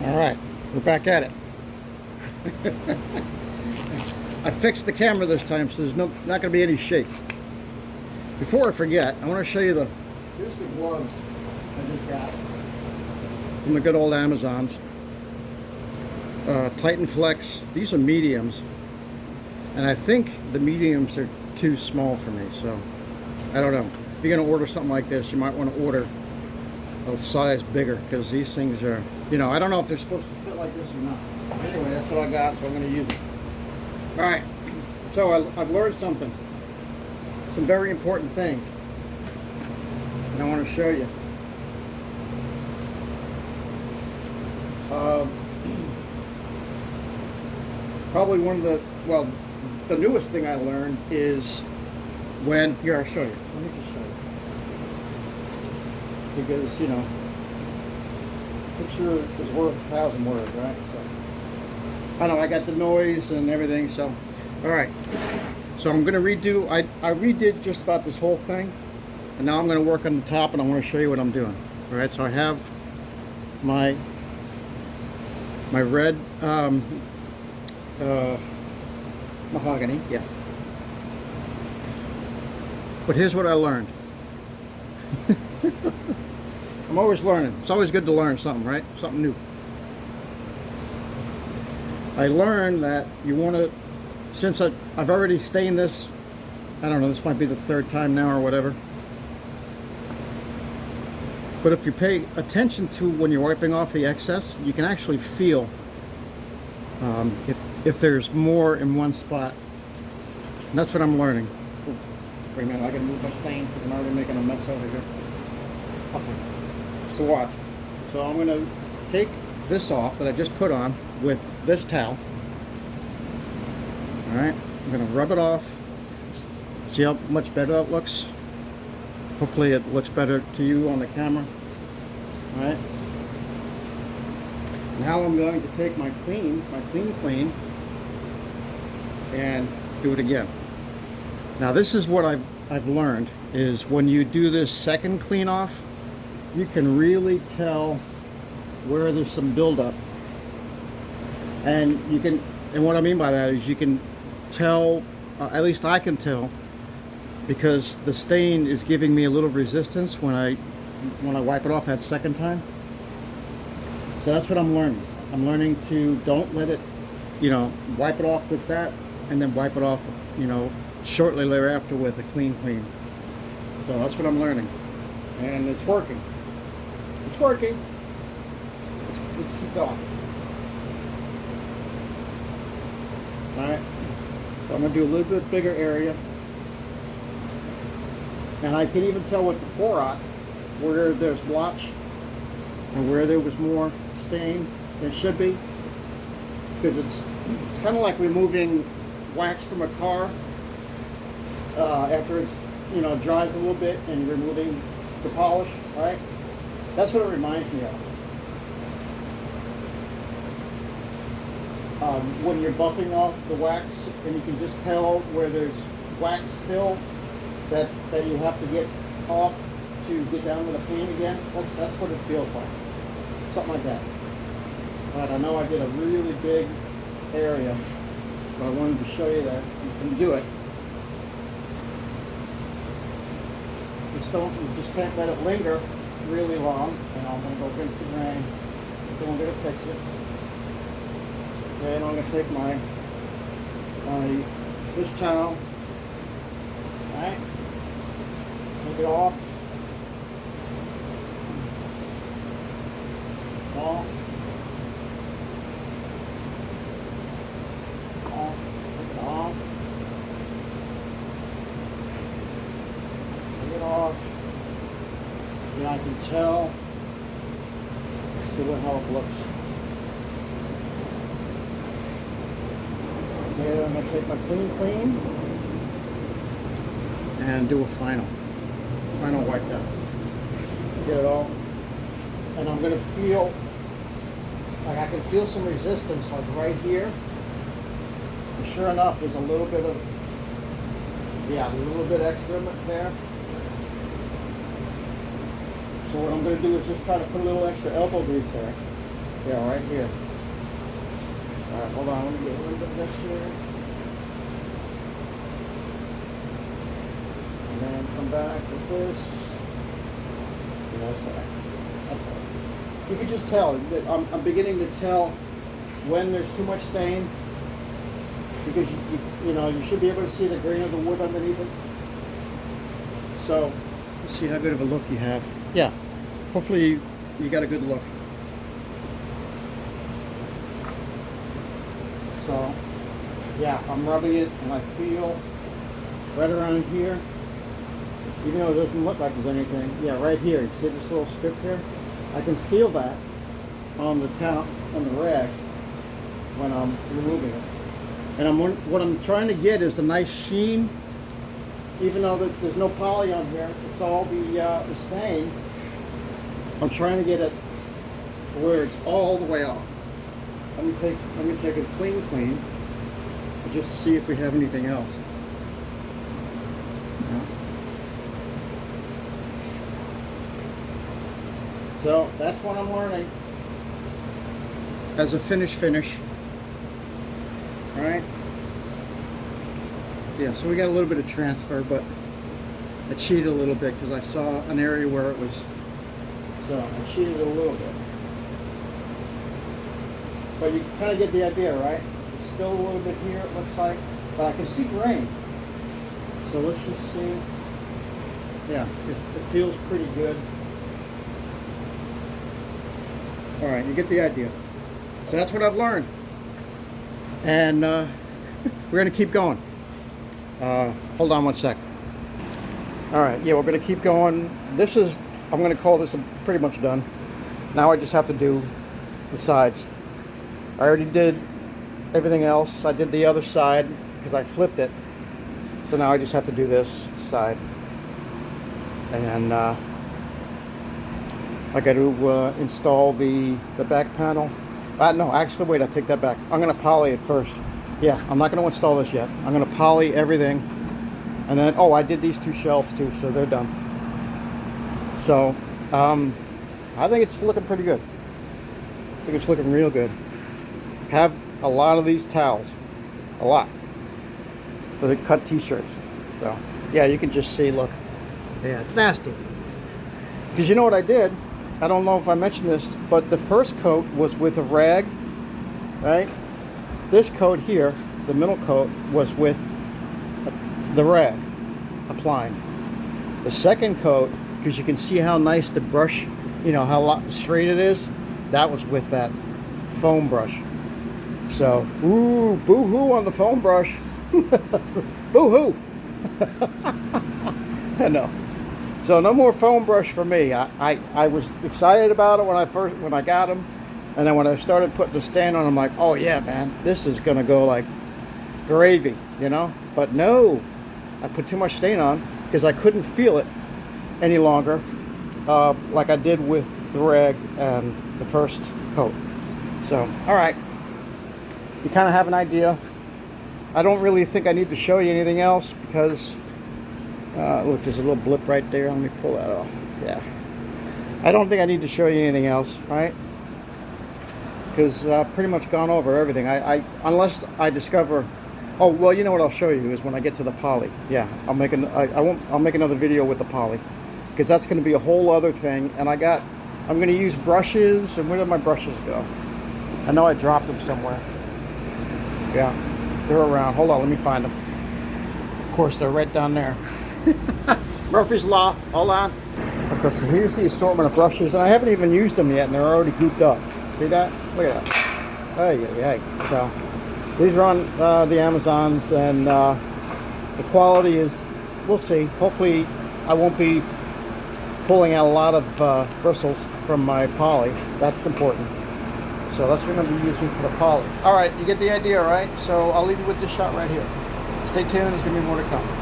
All right, we're back at it. I fixed the camera this time, so there's not going to be any shake. Before I forget, I want to show you here's the gloves I just got from the good old Amazons. Titan Flex. These are mediums, and I think the mediums are too small for me, so I don't know. If you're going to order something like this, you might want to order a size bigger, because these things are, I don't know if they're supposed to fit like this or not. Anyway, that's what I got, so I'm going to use it. All right, so I've learned some very important things, and I want to show you. Probably one of the newest thing I learned is here, I'll show you. Let me just show you. Because, picture is worth 1,000 words, right? So, I know I got the noise and everything, so, all right. So I'm going to redo, I redid just about this whole thing, and now I'm going to work on the top, and I want to show you what I'm doing. All right, so I have my red mahogany, yeah. But here's what I learned. I'm always learning. It's always good to learn something, right? Something new. I learned that you want to, since I've already stained this, I don't know, this might be the third time now or whatever. But if you pay attention to when you're wiping off the excess, you can actually feel if there's more in one spot. And that's what I'm learning. Oh, wait a minute, I gotta move my stain because I'm already making a mess over here. Okay. So watch. So I'm gonna take this off that I just put on with this towel. All right, I'm gonna rub it off. See how much better that looks? Hopefully it looks better to you on the camera. All right. Now I'm going to take my clean, and do it again. Now this is what I've learned, is when you do this second clean off, you can really tell where there's some buildup. And what I mean by that is you can tell, at least I can tell, because the stain is giving me a little resistance when I wipe it off that second time. So that's what I'm learning. I'm learning to don't let it, wipe it off with that, and then wipe it off, shortly thereafter with a clean. So that's what I'm learning, and it's working. It's working. Let's keep going. All right. So I'm gonna do a little bit bigger area, and I can even tell with the Porat where there's blotch and where there was more stain than should be, because it's kind of like removing wax from a car after it's dries a little bit and removing the polish, right? That's what it reminds me of. When you're buffing off the wax and you can just tell where there's wax still that you have to get off to get down to the paint again, that's what it feels like. Something like that. But I know I did a really big area, but I wanted to show you that you can do it. You just can't let it linger really long. And I'm going to go rinse the grain. Then I'm going to fix it. Then I'm going to take this towel. Alright. Take it off. Off. Off. Take it off. Take it off. And I can tell. See how it looks. Okay, I'm going to take my clean and do a final wipe down. Get it all. And I'm going to feel, like I can feel some resistance like right here. And sure enough, there's a little bit extra there. So what I'm going to do is just try to put a little extra elbow grease there. Yeah, right here. All right, hold on. Let me get a little bit of this here. And then come back with this. And that's fine. That's fine. You can just tell. I'm beginning to tell when there's too much stain, because you know, you should be able to see the grain of the wood underneath it. So let's see how good of a look you have. Yeah, hopefully you got a good look. So yeah, I'm rubbing it and I feel right around here, even though it doesn't look like there's anything. Yeah, right here. You see this little strip here? I can feel that on the towel, on the rag, when I'm removing it. And what I'm trying to get is a nice sheen, even though there's no poly on here. It's all the stain. I'm trying to get it to where it's all the way off. Let me take a clean, just to see if we have anything else. Yeah. So that's what I'm learning as a finish. All right. Yeah, so we got a little bit of transfer, but I cheated a little bit because I saw an area where it was, so I cheated a little bit. But you kind of get the idea, right? It's still a little bit here, it looks like, but I can see grain. So let's just see. Yeah, it feels pretty good. All right, you get the idea. So that's what I've learned. And we're going to keep going. Hold on one sec. All right, yeah, we're going to keep going. I'm going to call this pretty much done. Now I just have to do the sides. I already did everything else. I did the other side because I flipped it. So now I just have to do this side. And I got to install the back panel. No, actually, wait, I take that back. I'm going to poly it first. Yeah, I'm not going to install this yet. I'm going to poly everything. And then, oh, I did these two shelves too, so they're done. So, I think it's looking pretty good. I think it's looking real good. Have a lot of these towels. A lot. The cut t-shirts. So, yeah, you can just see, look. Yeah, it's nasty. Because you know what I did? I don't know if I mentioned this, but the first coat was with a rag, right? This coat here, the middle coat, was with the rag applying. The second coat, because you can see how nice the brush, you know, how straight it is, that was with that foam brush. So, ooh, boo-hoo on the foam brush. Boo-hoo. I know. So no more foam brush for me. I was excited about it when I got them, and then when I started putting the stain on, I'm like, oh yeah, man, this is gonna go like gravy, you know. But no, I put too much stain on because I couldn't feel it any longer, like I did with the rag and the first coat. So, all right, you kind of have an idea. I don't really think I need to show you anything else because. Look, there's a little blip right there. Let me pull that off. Yeah. I don't think I need to show you anything else, right? Because I've pretty much gone over everything. Unless I discover. Oh well, you know what I'll show you is when I get to the poly. Yeah, I'll make another video with the poly, because that's going to be a whole other thing. And I'm going to use brushes. And where did my brushes go? I know I dropped them somewhere. Yeah, they're around. Hold on, let me find them. Of course, they're right down there. Murphy's Law. Hold on. Okay, so here's the assortment of brushes, and I haven't even used them yet, and they're already gooped up. See that? Look at that. Hey. So these are on the Amazons, and the quality is, we'll see. Hopefully, I won't be pulling out a lot of bristles from my poly. That's important. So that's what I'm going to be using for the poly. All right, you get the idea, right? So I'll leave you with this shot right here. Stay tuned. There's going to be more to come.